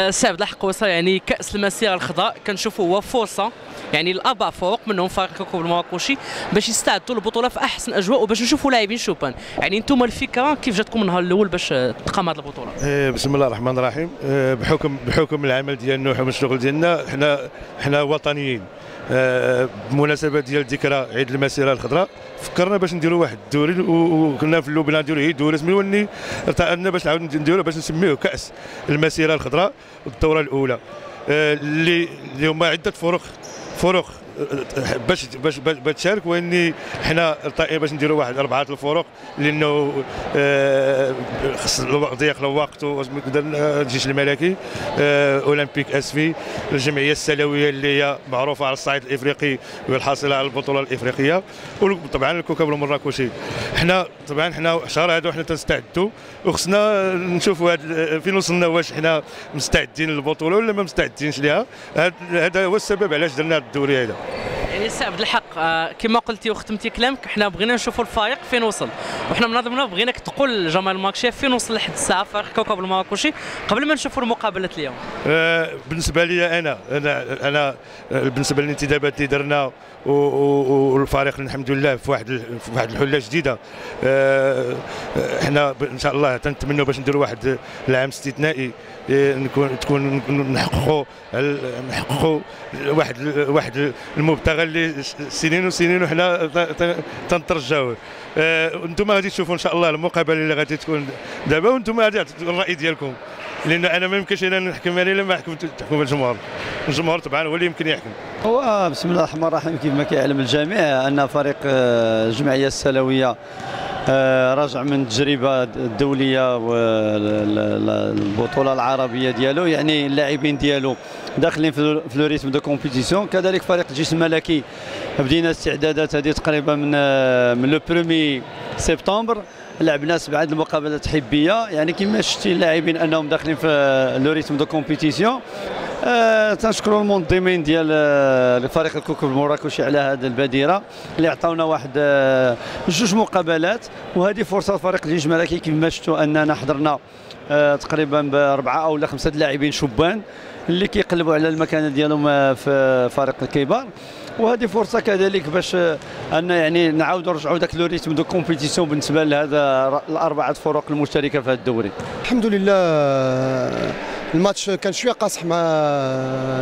سي عبد الحق وصل يعني كأس المسيرة الخضراء كنشوفوا هو فرصة يعني الأربع فرق منهم فريق كوكب المراكشي باش يستعدوا للبطولة في أحسن أجواء وباش نشوفوا لاعبين شوبان، يعني أنتم الفكرة كيف جاتكم من النهار الأول باش تقام هذه البطولة؟ بسم الله الرحمن الرحيم. بحكم العمل ديالنا وحكم الشغل ديالنا حنا وطنيين. بمناسبة ديال ذكرى عيد المسيرة الخضراء فكرنا باش نديروا واحد الدوري وكنا في اللوبنان نديروا هي دوري سميوه اللي ارتأينا باش نعاود نديروه باش نسميوه كأس المسيرة الخضراء الدورة الأولى اللي هما عدة فرق باش تشارك، واني حنا ارتئينا باش نديروا واحد 4 الفرق لانه خص الوقت ضيق الوقت درنا الجيش الملكي اولمبيك اسفي الجمعيه السلويه اللي هي معروفه على الصعيد الافريقي والحاصله على البطوله الافريقيه، وطبعا الكوكب المراكشي. حنا شهر هذا وحنا تنستعدوا وخصنا نشوفوا فين وصلنا، واش حنا مستعدين للبطوله ولا ما مستعدينش لها. هذا هو السبب علاش درنا الدوري هذا. يعني سي عبد الحق كما قلتي وختمتي كلامك حنا بغينا نشوفوا الفريق فين وصل، وحنا من ضمننا بغيناك تقول للجماهير المراكشيه فين وصل لحد الساعه فريق كوكب المراكشي قبل ما نشوفوا المقابلات اليوم. بالنسبه لي انا بالنسبه للانتدابات اللي درنا والفريق الحمد لله في واحد الحله جديده. حنا ان شاء الله تنتمنوا باش نديروا واحد العام استثنائي نحققوا واحد المبتغى اللي سنين وحنا تنترجاوه. انتم غادي تشوفوا ان شاء الله المقابله اللي غادي تكون دابا، وانتم غادي تعطوا الراي ديالكم، لان انا ما يمكنش انا نحكم عليه الا ما تحكم الجمهور طبعا هو اللي يمكن يحكم. هو بسم الله الرحمن الرحيم. كيف ما كيعلم الجميع ان فريق الجمعيه السلويه راجع من التجربه الدوليه والبطوله العربيه ديالو، يعني اللاعبين ديالو داخلين في لو ريتم دو كومبيتيسيون. كذلك فريق الجيش الملكي بدينا استعدادات هذه تقريبا من لو 1 سبتمبر، لعبنا 7 المقابلات حبيه، يعني كما شفتي اللاعبين انهم داخلين في لو ريتم دو كومبيتيسيون. تنشكروا المنظمين ديال فريق الكوكب المراكشي على هذه البادره اللي عطاونا واحد 2 مقابلات، وهذه فرصه لفريق الجيش الملكي. كيف ما شفتوا اننا حضرنا تقريبا ب4 أو 5 لاعبين شبان اللي كيقلبوا على المكانه ديالهم في فريق الكبار، وهذه فرصه كذلك باش ان يعني نعاودوا نرجعوا ذاك لو ريتم دو كومبيتيسيون بالنسبه لهذا ال4 فرق المشتركه في هذا الدوري. الحمد لله الماتش كان شويه قاصح مع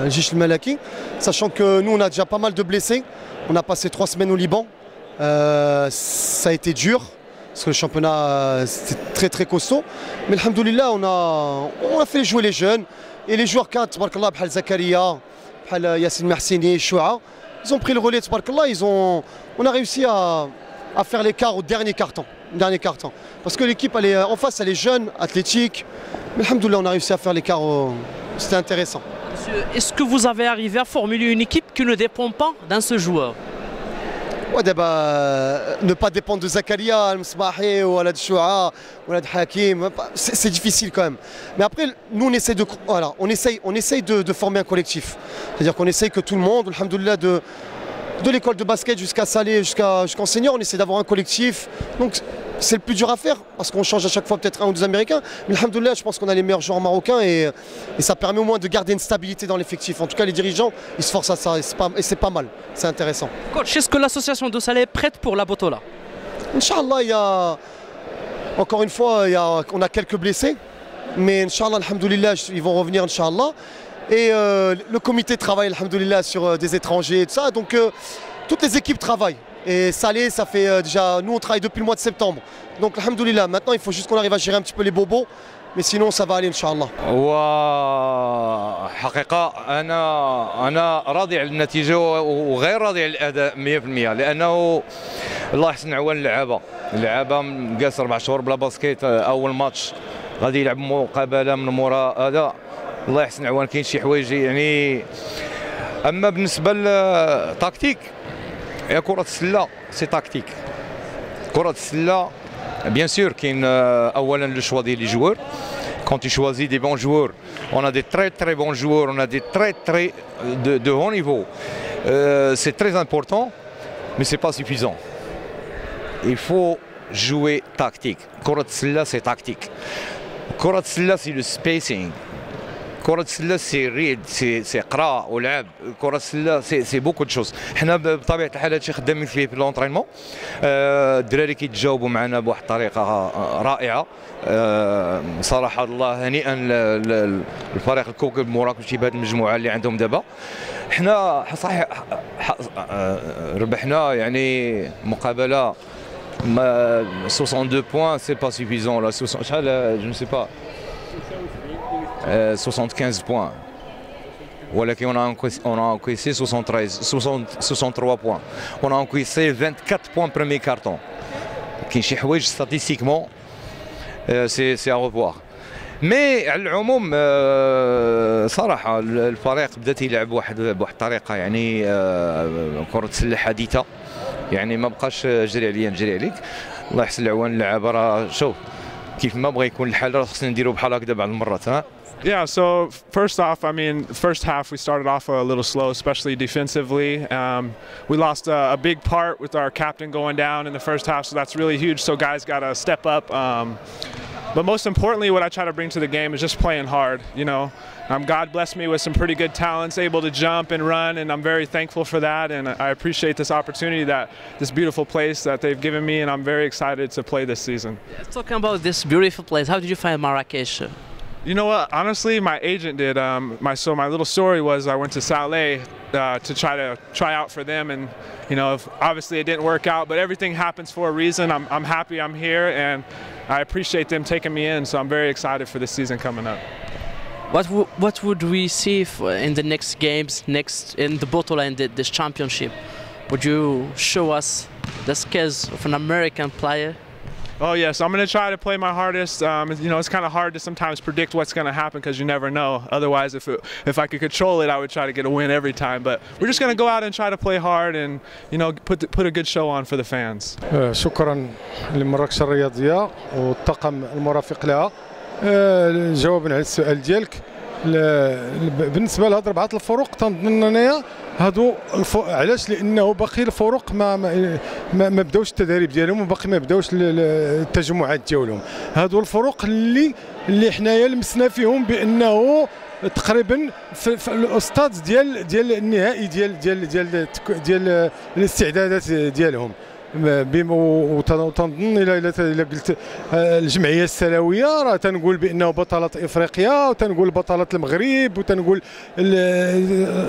الجيش الملكي، sachant que nous on a déjà pas mal de blessés. On a passé 3 semaines au Liban. Ça a été dur parce que le championnat c'était très costaud. Mais alhamdoulilah on a fait jouer les jeunes et les joueurs cadres tabarakallah بحال زكريا بحال ياسين محسيني الشوعه. Ils ont pris le relais tabarakallah, on a réussi à faire l'écart au dernier carton. Parce que l'équipe en face elle est jeune, athlétique. Mais alhamdoulilah on a réussi à faire l'écart, c'était intéressant. Monsieur, est-ce que vous avez arrivé à formuler une équipe qui ne dépend pas d'un seul joueur? Ouais, ne pas dépendre de Zakaria, Al-Msmahi ou Al-Shoua ou Al-Hakim, c'est difficile quand même. Mais après, nous on essaye de former un collectif. C'est-à-dire qu'on essaye que tout le monde, alhamdoulilah, de l'école de basket jusqu'à Salé, jusqu'en senior, on essaie d'avoir un collectif. Donc c'est le plus dur à faire parce qu'on change à chaque fois peut-être 1 ou 2 Américains. Mais alhamdoulilah, je pense qu'on a les meilleurs joueurs marocains et ça permet au moins de garder une stabilité dans l'effectif. En tout cas, les dirigeants, ils se forcent à ça et c'est pas mal, c'est intéressant. Coach, est-ce que l'association de Salé est prête pour la Botola? Inch'Allah, encore une fois, on a quelques blessés. Mais Inch'Allah, alhamdoulilah, ils vont revenir Inch'Allah. Et le comité travaille, alhamdoulilah, sur des étrangers et tout ça. Donc toutes les équipes travaillent. Et Salé, ça fait déjà, nous on travaille depuis le mois de septembre. Donc alhamdoulilah, maintenant il faut juste qu'on arrive à gérer un petit peu les bobos. Mais sinon ça va aller Inch'Allah. وحقيقة أنا راضي على النتيجة وغير راضي على الأداء 100%، لأنه الله يحسن عوان اللعابة مقاس 4 شهور بلا باسكيت. أول ماتش غادي يلعب مقابلة من مورا هذا، الله يحسن عوان كاين شي حوايج يعني. أما بالنسبة للتكتيك، هي كرة السلة سي تاكتيك. كرة السلة bien sûr كاين اولا لو شوا ديال لي جوار. Quand tu choisis des bons joueurs, on a des très bons joueurs, on a des très de haut niveau. C'est très important, mais c'est pas suffisant. Il faut jouer tactique. كرة السلة c'est tactique. كرة السلة c'est le spacing. كرة السلة سي ريد سي قرا ولعب. كرة السلة سي بوكو دو شوز. حنا بطبيعة الحال هادشي خدامين فيه في لونطرينمون. الدراري كيتجاوبوا معنا بواحد الطريقة رائعة. صراحة الله هنيئا الفريق الكوكب مراكشي بهذه المجموعة اللي عندهم دابا. حنا صحيح ربحنا يعني مقابلة 62 points, c'est pas suffisant là. Je ne sais pas. 75 points. ولكن on a encaissé 63 points. On a encaissé 24 points premier carton. كاين شي حوايج statistiquement c'est à revoir. مي على العموم صراحة الفريق بدا تيلعب بواحد الطريقة يعني كرة السلة حديثة. يعني ما بقاش جري عليا نجري عليك. الله يحسن العوان اللعابة راه شوف كيف ما بغى يكون الحال راه خصنا نديرو بحال هكذا بعض المرات ها. Yeah, so first off, I mean, first half we started off a little slow, especially defensively. We lost a big part with our captain going down in the first half, so that's really huge. So guys got to step up. But most importantly, what I try to bring to the game is just playing hard. You know, God blessed me with some pretty good talents, able to jump and run, and I'm very thankful for that. And I appreciate this opportunity, this beautiful place that they've given me, and I'm very excited to play this season. Talking about this beautiful place, how did you find Marrakesh? You know what? Honestly, my agent did. My little story was I went to Saleh to try out for them, and you know, obviously it didn't work out. But everything happens for a reason. I'm happy I'm here, and I appreciate them taking me in. So I'm very excited for this season coming up. What would we see in the next games, in the bottle and this championship? Would you show us the skills of an American player? Oh yes, I'm going to try to play my hardest. You know, it's kind of hard to sometimes predict what's going to happen because you never know. Otherwise, if I could control it, I would try to get a win every time. But we're just going to go out and try to play hard and you know put a good show on for the fans. شكرا لمراكش الرياضية والطاقم المرافق لها. جوابا على السؤال ديالك بالنسبه لهاد 4 الفروق تنظن انايا هادو علاش لانه باقي الفروق ما بداوش التدريب ديالهم وباقي ما بداوش التجمعات ديالهم. هادو الفروق اللي حنايا لمسنا فيهم بانه تقريبا في الاستاذ ديال النهائي ديال الاستعدادات ديالهم. وتنظن الى قلت الجمعيه السنويه راه تنقول بانه بطلة افريقيا وتنقول بطلة المغرب وتنقول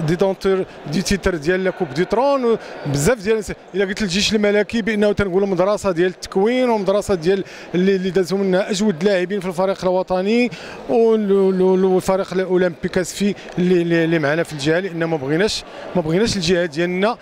دي دونتور دي تيتر ديال لا كوب دي ترون بزاف ديال الى قلت الجيش الملكي بانه تنقول مدرسه ديال التكوين ومدرسه ديال اللي دازوا منها اجود لاعبين في الفريق الوطني والفريق الاولمبيك اسفي اللي معنا في الجهه لان ما بغيناش الجهه ديالنا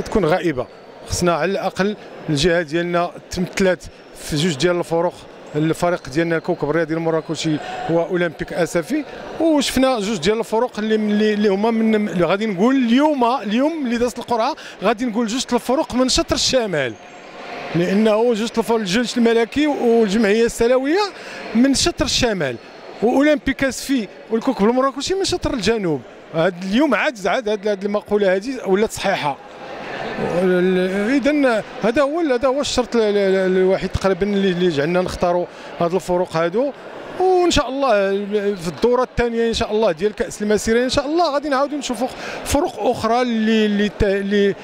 تكون غائبه. خصنا على الاقل الجهه ديالنا تمثلات في 2 ديال الفروق. الفريق ديالنا الكوكب الرياضي المراكشي هو اولمبيك اسفي وشفنا 2 ديال الفروق اللي هما من غادي نقول اليوم اللي دازت القرعه غادي نقول 2 الفروق من شطر الشمال لانه 2 الفروق الجيش الملكي والجمعيه السنويه من شطر الشمال واولمبيك اسفي والكوكب المراكشي من شطر الجنوب. اليوم عاد هذه المقوله هذه ولات صحيحه. اذا هذا هو الشرط الوحيد تقريبا اللي جعلنا نختاروا هذه الفروق هذو. وان شاء الله في الدوره الثانيه ان شاء الله ديال كاس المسيره ان شاء الله غادي نعاودوا نشوفوا فروق اخرى اللي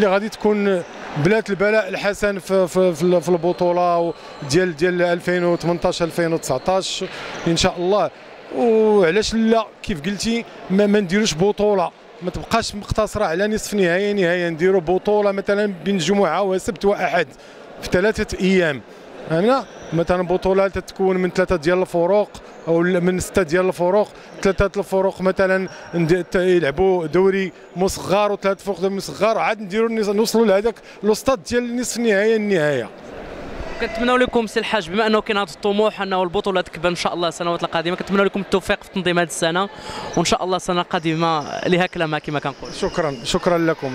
غادي تكون بلات البلاء الحسن في البطوله ديال 2018 2019 ان شاء الله. وعلاش لا كيف قلتي ما نديروش بطوله ما تبقاش مقتصره على نصف نهائي نديروا بطوله مثلا بين جمعه وسبت واحد في 3 ايام. هنا مثلا بطوله تتكون من 3 ديال الفروق او من 6 ديال الفروق. 3 الفروق مثلا يلعبوا دوري مصغر و3 فروق دوري مصغر عاد نديروا نوصلوا لهذاك الوسط ديال نصف النهائي. كنتمنوا لكم سي الحاج بما انه كاين هذا الطموح انه البطوله تكبر ان شاء الله السنوات القادمه كنتمنوا لكم التوفيق في تنظيم هذه السنه وان شاء الله السنه القادمه لها كلامها كما كنقول. شكرا لكم.